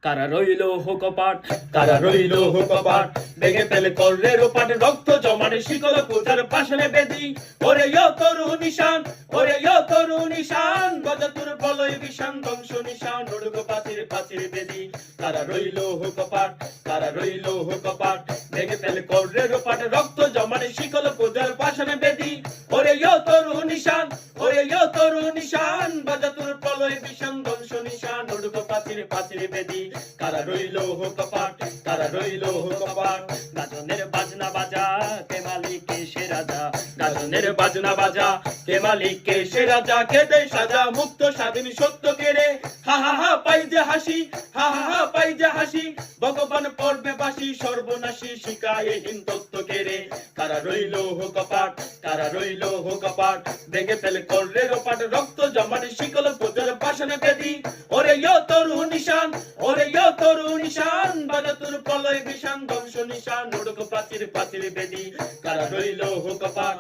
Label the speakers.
Speaker 1: কারা রইল কপাট, কারা রইল কপাট, ভেঙে ফেলে কর্ণের ওপাট, রক্ত জমানে শিকল পূজার পাশানে বেদি। ওরে ইয়ো তরু নিশান, ওরে ইয়ো তরু নিশান, গজতুর বলয় বিশান ধ্বংস নিশান, উড়ুক পাচির পাচির বেদি। কারা রইল কপাট, কারা রইল কপাট, ভেঙে ফেলে কর্ণের ওপাট, রক্ত জমানে শিকল পূজার পাশানে বেদি। ওরে ইয়ো তরু নিশান, ওরে ইয়ো তরু নিশান, গজতুর বলয় বিশান ধ্বংস নিশান, উড়ুক পাচির পাচির বেদি। কারা রইল কপাট, কারা রইল কপাট, গাজনের বাজনা বাজা কে মালিক কে সে রাজা, গাজনের বাজনা বাজা কে মালিক কে সে রাজা, কে দেয় সাজা মুক্ত স্বাধীন সত্য কেড়ে। হা হা হা পাই যে হাসি, হা হা হা পাই যে হাসি, ভগবান পর্বে বাসি সর্বনাশী শিকায় হিন্দত্ব কেড়ে। কারা রইল কপাট, কারা রইল কপাট, ভেঙে ফেলে কর্ণের ওপাট, রক্ত জমানে শিকল পূজার পাশানে বেদি। ওরে ইয়ো তরু নিশান, ওরে ইয়ো তরু নিশান, বাজাতুর প্রলয় বিশান ধ্বংস নিশান, উড়ুক প্রাচীর প্রাচীর বেদি। কারা রইল কপাট,